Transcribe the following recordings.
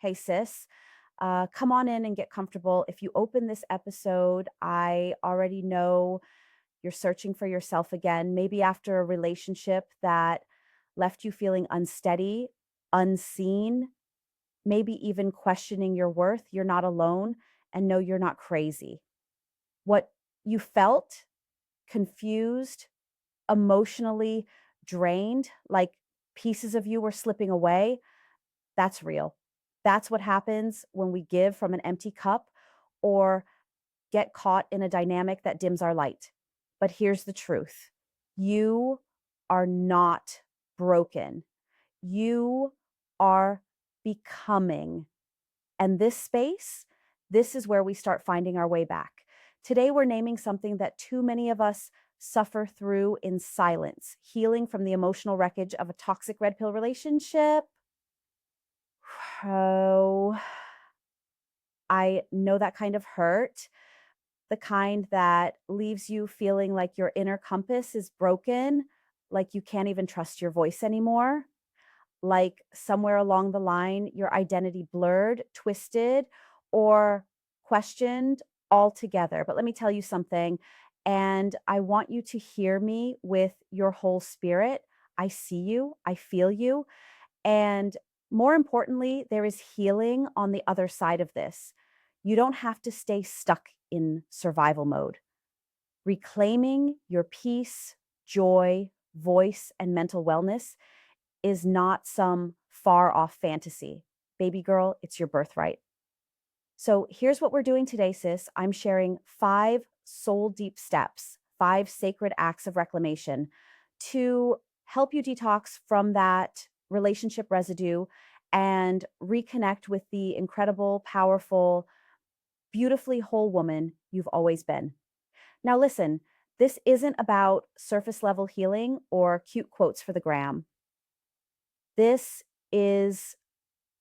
Hey, sis, come on in and get comfortable. If you open this episode, I already know you're searching for yourself again, maybe after a relationship that left you feeling unsteady, unseen, maybe even questioning your worth. You're not alone, and no, you're not crazy. What you felt, confused, emotionally drained, like pieces of you were slipping away, that's real. That's what happens when we give from an empty cup or get caught in a dynamic that dims our light. But here's the truth: you are not broken, you are becoming. And this space, this is where we start finding our way back. Today, we're naming something that too many of us suffer through in silence: healing from the emotional wreckage of a toxic red pill relationship. Oh, I know that kind of hurt, the kind that leaves you feeling like your inner compass is broken, like you can't even trust your voice anymore, like somewhere along the line, your identity blurred, twisted, or questioned altogether. But let me tell you something, and I want you to hear me with your whole spirit. I see you, I feel you. And more importantly, there is healing on the other side of this. You don't have to stay stuck in survival mode. Reclaiming your peace, joy, voice, and mental wellness is not some far off fantasy. Baby girl, it's your birthright. So here's what we're doing today, sis. I'm sharing 5 soul deep steps, 5 sacred acts of reclamation to help you detox from that relationship residue and reconnect with the incredible, powerful, beautifully whole woman you've always been. Now, listen, this isn't about surface level healing or cute quotes for the gram. This is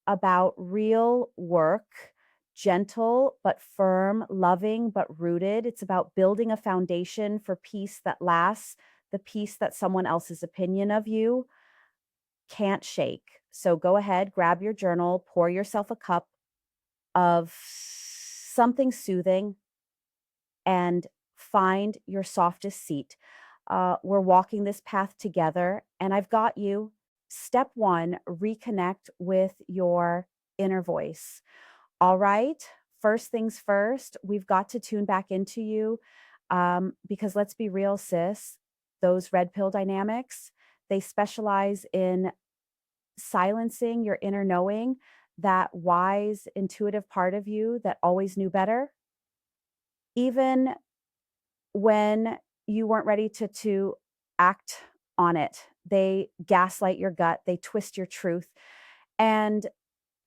about real work, gentle but firm, loving but rooted. It's about building a foundation for peace that lasts, the peace that someone else's opinion of you can't shake. So go ahead, grab your journal, pour yourself a cup of something soothing, and find your softest seat. We're walking this path together, and I've got you. Step one, reconnect with your inner voice. All right, first things first, we've got to tune back into you, because let's be real, sis, those red pill dynamics, they specialize in silencing your inner knowing, that wise, intuitive part of you that always knew better, even when you weren't ready to act on it. They gaslight your gut, they twist your truth. And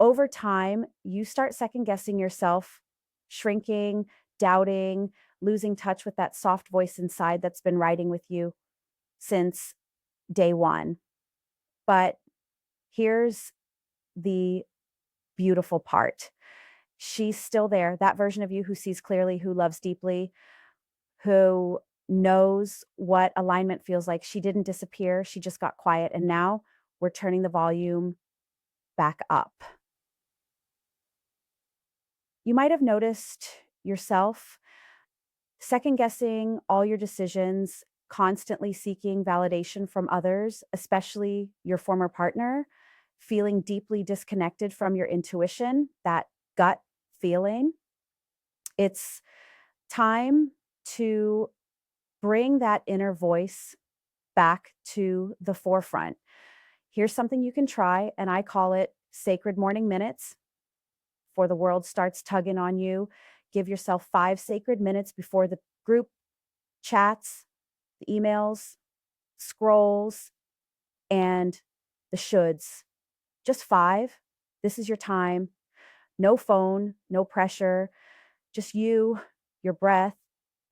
over time, you start second guessing yourself, shrinking, doubting, losing touch with that soft voice inside that's been riding with you since day one. But here's the beautiful part: she's still there, that version of you who sees clearly, who loves deeply, who knows what alignment feels like. She didn't disappear, she just got quiet. And now we're turning the volume back up. You might have noticed yourself second guessing all your decisions, constantly seeking validation from others, especially your former partner, feeling deeply disconnected from your intuition, that gut feeling. It's time to bring that inner voice back to the forefront. Here's something you can try, and I call it sacred morning minutes. Before the world starts tugging on you, give yourself 5 sacred minutes before the group chats, the emails, scrolls, and the shoulds. Just 5. This is your time. No phone, no pressure, just you, your breath,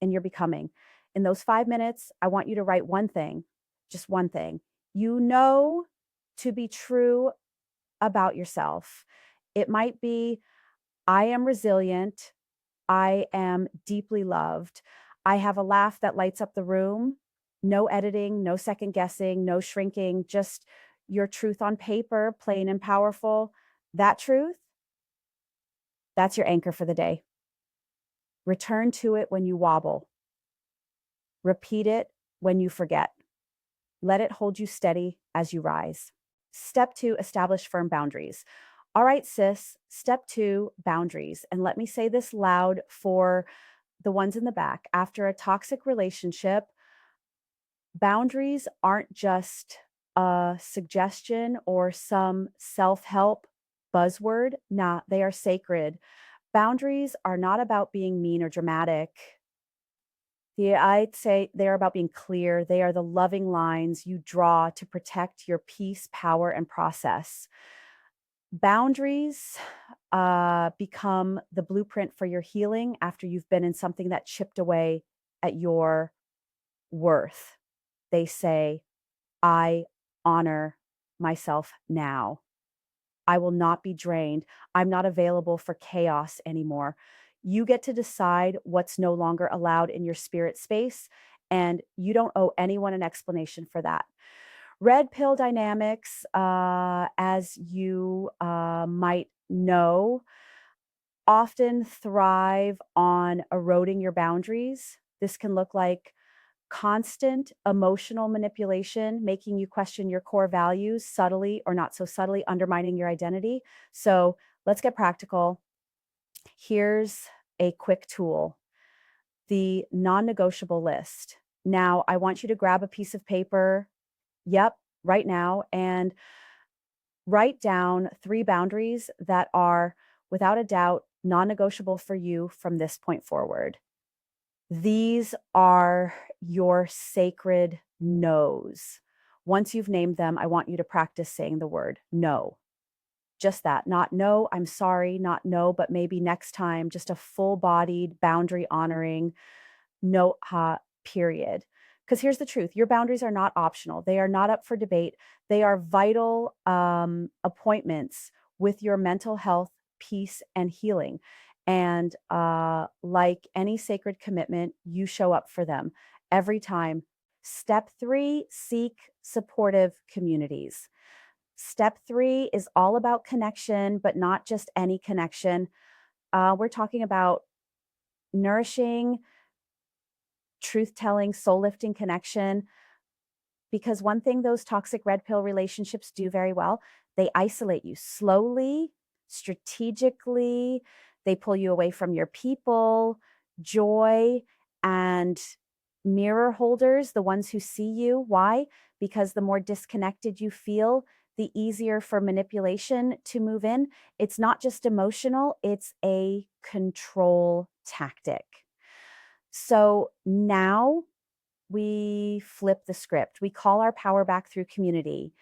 and your becoming. In those 5 minutes, I want you to write one thing, just one thing you know to be true about yourself. It might be, I am resilient. I am deeply loved. I have a laugh that lights up the room. No editing, no second guessing, no shrinking, just your truth on paper, plain and powerful. That truth, That's your anchor for the day. Return to it when you wobble. Repeat it when you forget. Let it hold you steady as you rise. Step 2, establish firm boundaries. All right, sis, step 2, boundaries. And let me say this loud for the ones in the back. After a toxic relationship, boundaries aren't just a suggestion or some self-help buzzword. Nah, they are sacred. Boundaries are not about being mean or dramatic. I'd say they're about being clear. They are the loving lines you draw to protect your peace, power, and process. Boundaries become the blueprint for your healing after you've been in something that chipped away at your worth. They say, I honor myself now. I will not be drained. I'm not available for chaos anymore. You get to decide what's no longer allowed in your spirit space, and you don't owe anyone an explanation for that. Red pill dynamics, as you might know, often thrive on eroding your boundaries. This can look like constant emotional manipulation, making you question your core values, subtly or not so subtly undermining your identity. So let's get practical. Here's a quick tool, the non-negotiable list. Now, I want you to grab a piece of paper, yep, right now, and write down 3 boundaries that are, without a doubt, non-negotiable for you from this point forward. These are your sacred no's. Once you've named them, I want you to practice saying the word no. Just that, not no, I'm sorry, not no, but maybe next time, just a full-bodied, boundary honoring no, period. Because here's the truth, your boundaries are not optional. They are not up for debate. They are vital appointments with your mental health, peace, and healing. And like any sacred commitment, you show up for them every time. Step 3, seek supportive communities. Step 3 is all about connection, but not just any connection. We're talking about nourishing, truth-telling, soul-lifting connection. Because one thing those toxic red pill relationships do very well, they isolate you slowly, strategically. They pull you away from your people, joy, and mirror holders, the ones who see you. Why? Because the more disconnected you feel, the easier for manipulation to move in. It's not just emotional, it's a control tactic. So now we flip the script. We call our power back through community,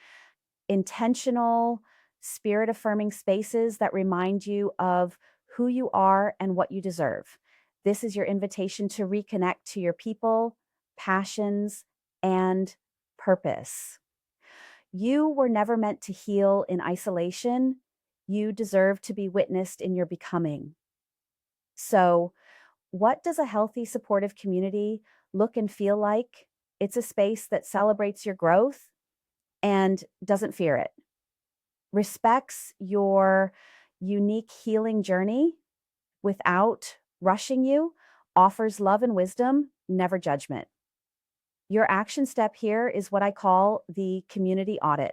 intentional, spirit affirming spaces that remind you of who you are and what you deserve. This is your invitation to reconnect to your people, passions, and purpose. You were never meant to heal in isolation. You deserve to be witnessed in your becoming. So, what does a healthy, supportive community look and feel like? It's a space that celebrates your growth and doesn't fear it, respects your unique healing journey without rushing you, offers love and wisdom, never judgment. Your action step here is what I call the community audit.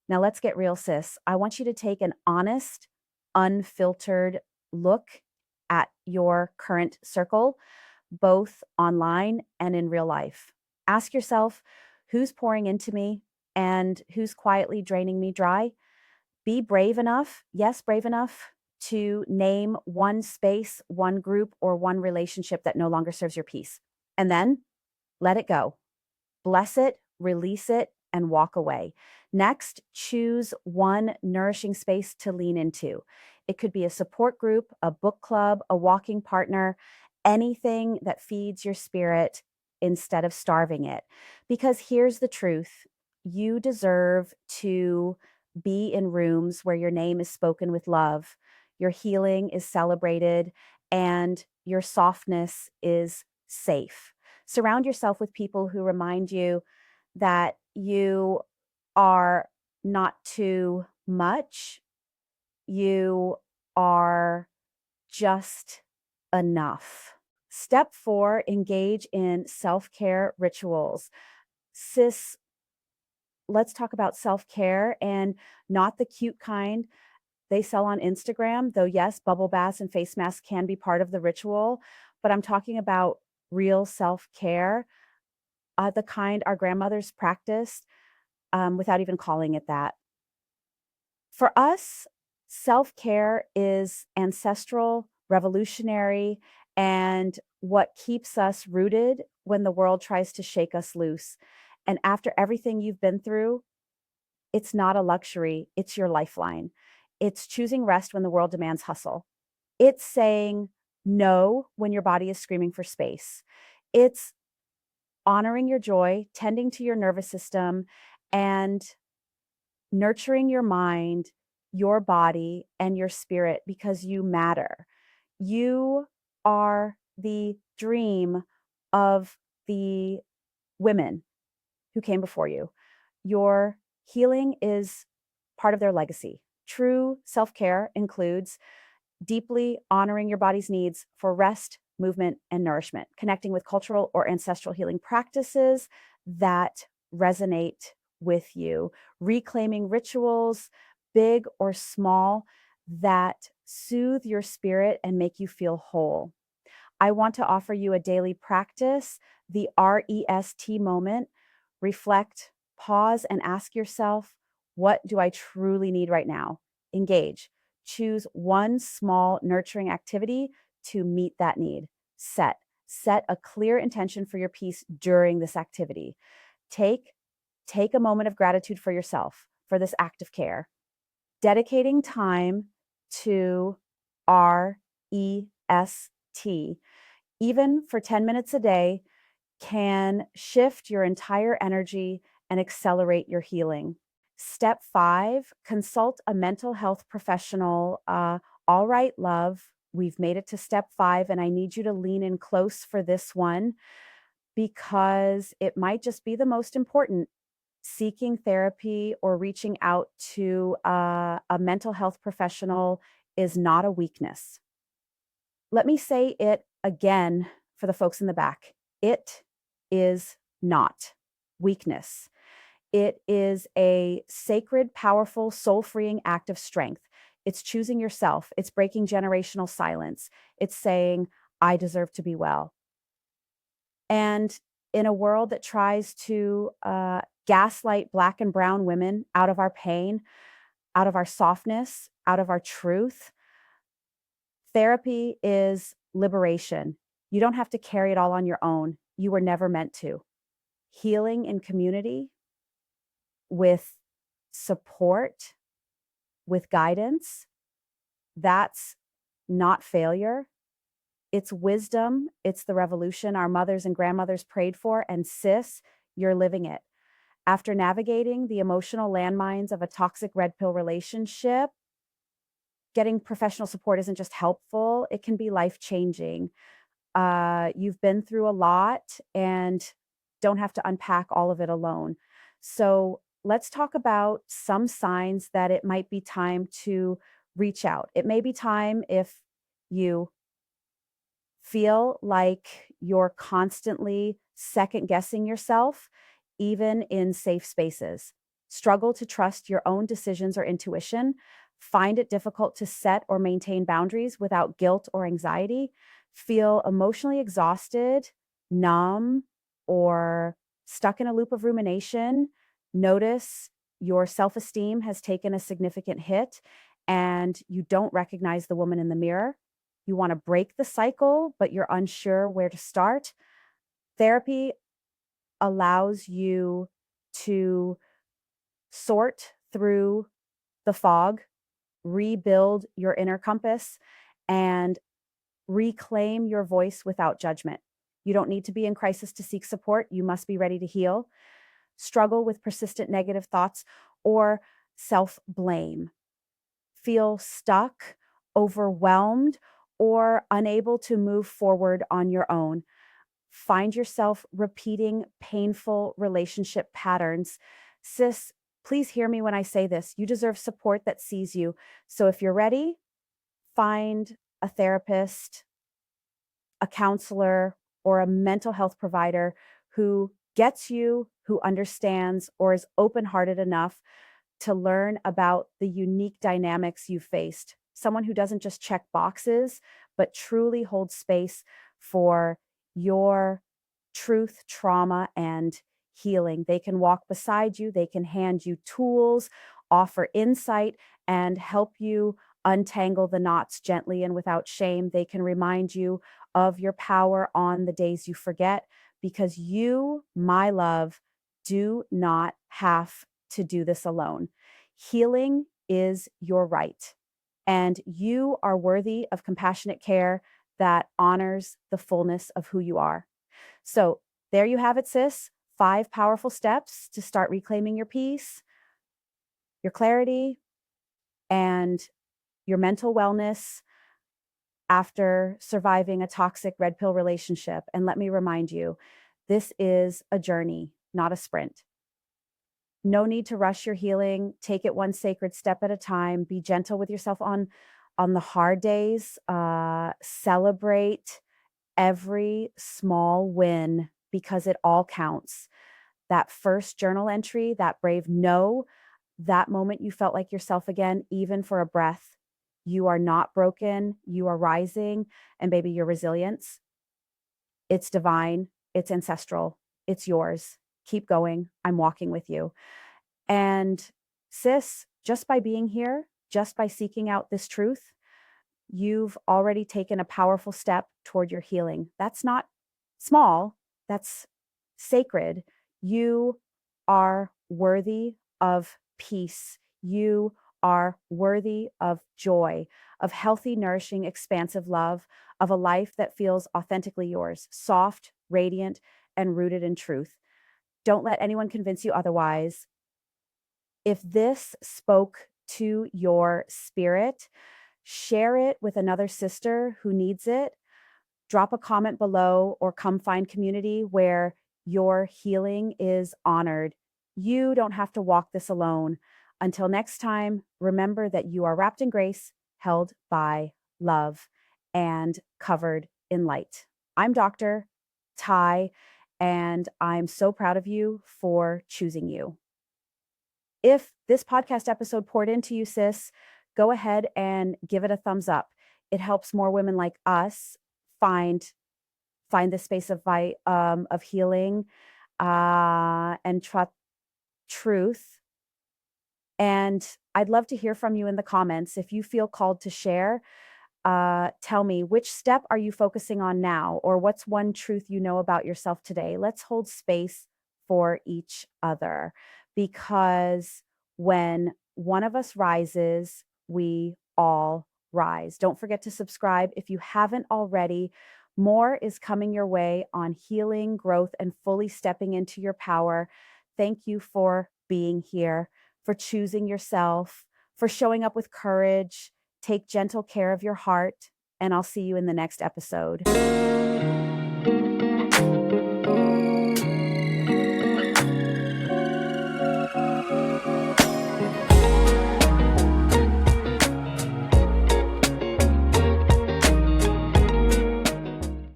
Now let's get real, sis. I want you to take an honest, unfiltered look at your current circle, both online and in real life. Ask yourself, who's pouring into me and who's quietly draining me dry? Be brave enough, yes, brave enough to name one space, one group, or one relationship that no longer serves your peace. And then let it go. Bless it, release it, and walk away. Next, choose one nourishing space to lean into. It could be a support group, a book club, a walking partner, anything that feeds your spirit instead of starving it. Because here's the truth, you deserve to be in rooms where your name is spoken with love, your healing is celebrated, and your softness is safe. Surround yourself with people who remind you that you are not too much. You are just enough. Step 4, engage in self-care rituals. Sis, let's talk about self-care, and not the cute kind they sell on Instagram, though yes, bubble baths and face masks can be part of the ritual, but I'm talking about real self-care, the kind our grandmothers practiced, without even calling it that. For us, self-care is ancestral, revolutionary, and what keeps us rooted when the world tries to shake us loose. And after everything you've been through, it's not a luxury, it's your lifeline. It's choosing rest when the world demands hustle. It's saying no when your body is screaming for space. It's honoring your joy, tending to your nervous system, and nurturing your mind, your body, and your spirit because you matter. You are the dream of the women who came before you. Your healing is part of their legacy. True self-care includes deeply honoring your body's needs for rest, movement, and nourishment, connecting with cultural or ancestral healing practices that resonate with you, reclaiming rituals, big or small, that soothe your spirit and make you feel whole. I want to offer you a daily practice, the REST moment. Reflect, pause, and ask yourself, what do I truly need right now? Engage. Choose one small nurturing activity to meet that need. Set a clear intention for your peace during this activity. Take a moment of gratitude for yourself for this act of care. Dedicating time to REST, even for 10 minutes a day, can shift your entire energy and accelerate your healing. Step 5, consult a mental health professional. All right, love, we've made it to step 5, and I need you to lean in close for this one because it might just be the most important. Seeking therapy or reaching out to a mental health professional is not a weakness. Let me say it again for the folks in the back. It is not weakness. It is a sacred, powerful, soul-freeing act of strength. It's choosing yourself. It's breaking generational silence. It's saying, I deserve to be well. And in a world that tries to gaslight Black and brown women out of our pain, out of our softness, out of our truth, therapy is liberation. You don't have to carry it all on your own. You were never meant to. Healing in community with support, with guidance, that's not failure. It's wisdom. It's the revolution our mothers and grandmothers prayed for. And sis, you're living it. After navigating the emotional landmines of a toxic red pill relationship, getting professional support isn't just helpful, it can be life-changing. You've been through a lot and don't have to unpack all of it alone. So let's talk about some signs that it might be time to reach out. It may be time if you feel like you're constantly second guessing yourself, even in safe spaces. Struggle to trust your own decisions or intuition. Find it difficult to set or maintain boundaries without guilt or anxiety. Feel emotionally exhausted, numb, or stuck in a loop of rumination. Notice your self-esteem has taken a significant hit and you don't recognize the woman in the mirror. You want to break the cycle, but you're unsure where to start. Therapy allows you to sort through the fog, rebuild your inner compass, and reclaim your voice without judgment. You don't need to be in crisis to seek support. You must be ready to heal. Struggle with persistent negative thoughts or self-blame. Feel stuck, overwhelmed, or unable to move forward on your own. Find yourself repeating painful relationship patterns. Sis, please hear me when I say this. You deserve support that sees you. So if you're ready, find a therapist, a counselor, or a mental health provider who gets you, who understands, or is open hearted enough to learn about the unique dynamics you faced. Someone who doesn't just check boxes, but truly holds space for your truth, trauma, and healing. They can walk beside you, they can hand you tools, offer insight, and help you untangle the knots gently and without shame. They can remind you of your power on the days you forget, because you, my love, do not have to do this alone. Healing is your right, and you are worthy of compassionate care that honors the fullness of who you are. So, there you have it, sis. 5 powerful steps to start reclaiming your peace, your clarity, and your mental wellness after surviving a toxic red pill relationship. And let me remind you, this is a journey, not a sprint. No need to rush your healing. Take it one sacred step at a time. Be gentle with yourself on the hard days. Celebrate every small win, because it all counts. That first journal entry, that brave no, that moment you felt like yourself again, even for a breath. You are not broken. You are rising. And baby, your resilience, it's divine, it's ancestral, it's yours. Keep going. I'm walking with you. And sis, just by being here, just by seeking out this truth, you've already taken a powerful step toward your healing. That's not small, that's sacred. You are worthy of peace. You are worthy of joy, of healthy, nourishing, expansive love, of a life that feels authentically yours, soft, radiant, and rooted in truth. Don't let anyone convince you otherwise. If this spoke to your spirit, share it with another sister who needs it. Drop a comment below or come find community where your healing is honored. You don't have to walk this alone. Until next time, remember that you are wrapped in grace, held by love, and covered in light. I'm Dr. Ty, and I'm so proud of you for choosing you. If this podcast episode poured into you, sis, go ahead and give it a thumbs up. It helps more women like us find the space of healing and truth. And I'd love to hear from you in the comments. If you feel called to share, tell me, which step are you focusing on now? Or what's one truth you know about yourself today? Let's hold space for each other, because when one of us rises, we all rise. Don't forget to subscribe if you haven't already. More is coming your way on healing, growth, and fully stepping into your power. Thank you for being here, for choosing yourself, for showing up with courage. Take gentle care of your heart, and I'll see you in the next episode.